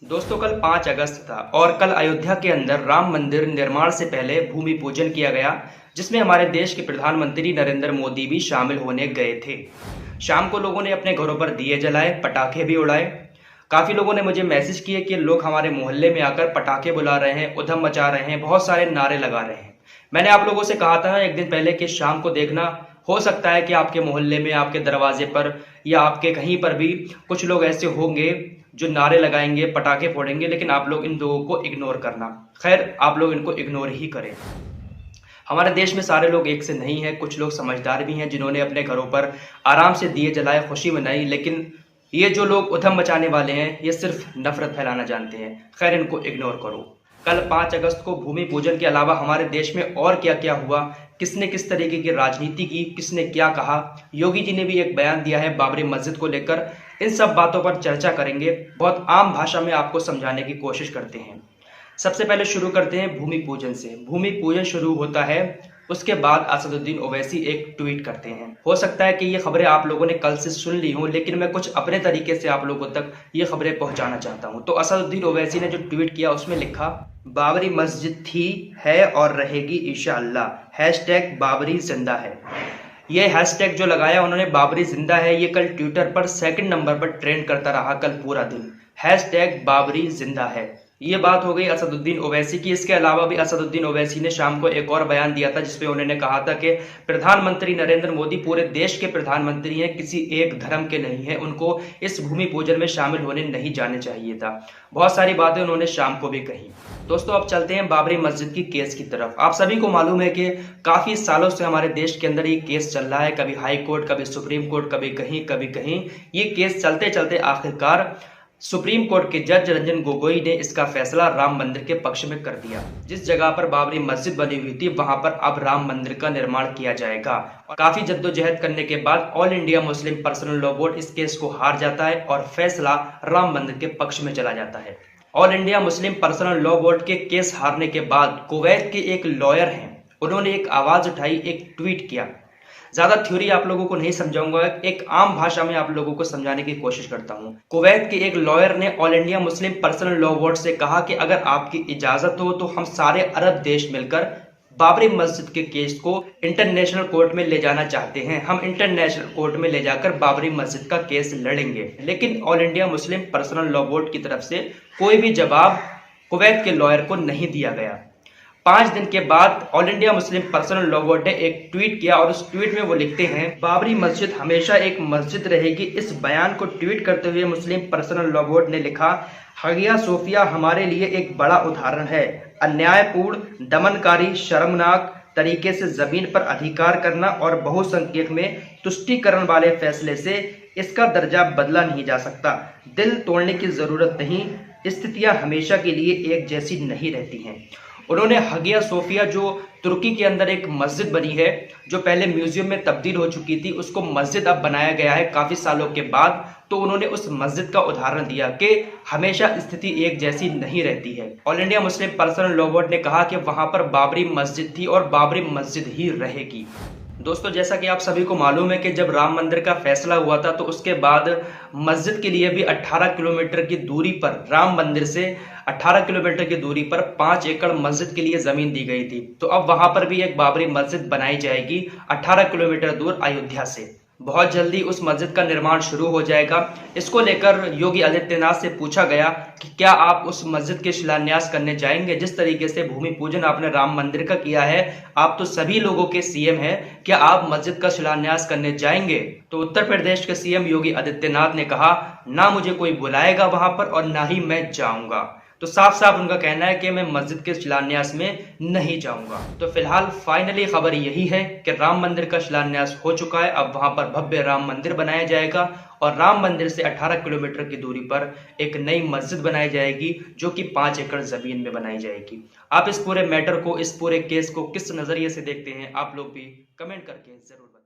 दोस्तों कल 5 अगस्त था और कल अयोध्या के अंदर राम मंदिर निर्माण से पहले भूमि पूजन किया गया, जिसमें हमारे देश के प्रधानमंत्री नरेंद्र मोदी भी शामिल होने गए थे। शाम को लोगों ने अपने घरों पर दिए जलाए, पटाखे भी उड़ाए। काफी लोगों ने मुझे मैसेज किए कि लोग हमारे मोहल्ले में आकर पटाखे बुला रहे हैं, उधम मचा रहे हैं, बहुत सारे नारे लगा रहे हैं। मैंने आप लोगों से कहा था ना एक दिन पहले कि शाम को देखना, हो सकता है कि आपके मोहल्ले में, आपके दरवाजे पर या आपके कहीं पर भी कुछ लोग ऐसे होंगे जो नारे लगाएंगे, पटाखे फोड़ेंगे, लेकिन आप लोग इन लोगों को इग्नोर करना। खैर, आप लोग इनको इग्नोर ही करें। हमारे देश में सारे लोग एक से नहीं हैं, कुछ लोग समझदार भी हैं जिन्होंने अपने घरों पर आराम से दिए जलाए, खुशी मनाई, लेकिन ये जो लोग उधम मचाने वाले हैं ये सिर्फ नफरत फैलाना जानते हैं। खैर, इनको इग्नोर करो। कल 5 अगस्त को भूमि पूजन के अलावा हमारे देश में और क्या क्या हुआ, किसने किस तरीके की राजनीति की, किसने क्या कहा, योगी जी ने भी एक बयान दिया है बाबरी मस्जिद को लेकर, इन सब बातों पर चर्चा करेंगे। बहुत आम भाषा में आपको समझाने की कोशिश करते हैं। सबसे पहले शुरू करते हैं भूमि पूजन से। भूमि पूजन शुरू होता है, उसके बाद असदुद्दीन ओवैसी एक ट्वीट करते हैं। हो सकता है कि ये खबरें आप लोगों ने कल से सुन ली हों, लेकिन मैं कुछ अपने तरीके से आप लोगों तक ये खबरें पहुंचाना चाहता हूं। तो असदुद्दीन ओवैसी ने जो ट्वीट किया उसमें लिखा, बाबरी मस्जिद थी, है और रहेगी इंशाअल्लाह। हैशटैग बाबरी जिंदा है। ये हैशटैग जो लगाया उन्होंने, बाबरी जिंदा है, ये कल ट्विटर पर सेकंड नंबर पर ट्रेंड करता रहा कल पूरा दिन। हैशटैग बाबरी जिंदा है। ये बात हो गई असदुद्दीन ओवैसी की। इसके अलावा भी असदुद्दीन ओवैसी ने शाम को एक और बयान दिया था, जिसपे उन्होंने कहा था कि प्रधानमंत्री नरेंद्र मोदी पूरे देश के प्रधानमंत्री हैं, किसी एक धर्म के नहीं हैं, उनको इस भूमि पूजन में शामिल होने नहीं जाने चाहिए था। बहुत सारी बातें उन्होंने शाम को भी कही। दोस्तों, अब चलते हैं बाबरी मस्जिद की केस की तरफ। आप सभी को मालूम है कि काफी सालों से हमारे देश के अंदर ये केस चल रहा है, कभी हाई कोर्ट, कभी सुप्रीम कोर्ट, कभी कहीं। ये केस चलते चलते आखिरकार सुप्रीम कोर्ट के जज रंजन गोगोई ने इसका फैसला राम मंदिर के पक्ष में कर दिया। जिस जगह पर बाबरी मस्जिद बनी हुई थी वहां पर अब राम मंदिर का निर्माण किया जाएगा। और काफी जद्दोजहद करने के बाद all India Muslim personal law board इस केस को हार जाता है और फैसला राम मंदिर के पक्ष में चला जाता है। All India Muslim personal law board के केस हारने के बाद कुवैत के एक लॉयर हैं, उन्होंने एक आवाज उठाई, एक ट्वीट किया। ज्यादा थ्योरी आप लोगों को नहीं समझाऊंगा, एक आम भाषा में आप लोगों को समझाने की कोशिश करता हूं। कुवैत के एक लॉयर ने all India Muslim personal law board से कहा कि अगर आपकी इजाजत हो तो हम सारे अरब देश मिलकर बाबरी मस्जिद के केस को इंटरनेशनल कोर्ट में ले जाना चाहते हैं। हम इंटरनेशनल कोर्ट में ले जाकर बाबरी मस्जिद का केस लड़ेंगे। लेकिन all India Muslim personal law board की तरफ से कोई भी जवाब कुवैत के लॉयर को नहीं दिया गया। 5 दिन के बाद all India Muslim personal law board ने एक ट्वीट किया और उस ट्वीट में वो लिखते हैं, बाबरी मस्जिद हमेशा एक मस्जिद रहेगी। इस बयान को ट्वीट करते हुए मुस्लिम पर्सनल लॉ बोर्ड ने लिखा, हगिया सोफिया हमारे लिए एक बड़ा उदाहरण है। अन्यायपूर्ण, दमनकारी, शर्मनाक तरीके से जमीन पर अधिकार करना और बहुसंख्यक में तुष्टीकरण वाले फैसले से इसका दर्जा बदला नहीं जा सकता। दिल तोड़ने की जरूरत नहीं, स्थितियां हमेशा के लिए एक जैसी नहीं रहती हैं। उन्होंने हगिया सोफिया, जो तुर्की के अंदर एक मस्जिद बनी है, जो पहले म्यूजियम में तब्दील हो चुकी थी, उसको मस्जिद अब बनाया गया है काफी सालों के बाद। तो उन्होंने उस मस्जिद का उदाहरण दिया कि हमेशा स्थिति एक जैसी नहीं रहती है। All India Muslim personal law board ने कहा कि वहां पर बाबरी मस्जिद थी और बाबरी मस्जिद ही रहेगी। दोस्तों, जैसा कि आप सभी को मालूम है कि जब राम मंदिर का फैसला हुआ था तो उसके बाद मस्जिद के लिए भी 18 किलोमीटर की दूरी पर, राम मंदिर से 18 किलोमीटर की दूरी पर 5 एकड़ मस्जिद के लिए जमीन दी गई थी। तो अब वहां पर भी एक बाबरी मस्जिद बनाई जाएगी 18 किलोमीटर दूर अयोध्या से। बहुत जल्दी उस मस्जिद का निर्माण शुरू हो जाएगा। इसको लेकर योगी आदित्यनाथ से पूछा गया कि क्या आप उस मस्जिद के शिलान्यास करने जाएंगे? जिस तरीके से भूमि पूजन आपने राम मंदिर का किया है, आप तो सभी लोगों के सीएम हैं, क्या आप मस्जिद का शिलान्यास करने जाएंगे? तो उत्तर प्रदेश के सीएम योगी आदित्यनाथ ने कहा, ना मुझे कोई बुलाएगा वहां पर और ना ही मैं जाऊंगा। तो साफ साफ उनका कहना है कि मैं मस्जिद के शिलान्यास में नहीं जाऊंगा। तो फिलहाल फाइनली खबर यही है कि राम मंदिर का शिलान्यास हो चुका है। अब वहां पर भव्य राम मंदिर बनाया जाएगा और राम मंदिर से 18 किलोमीटर की दूरी पर एक नई मस्जिद बनाई जाएगी, जो कि 5 एकड़ जमीन में बनाई जाएगी। आप इस पूरे मैटर को, इस पूरे केस को किस नजरिए से देखते हैं, आप लोग भी कमेंट करके जरूर बताएं।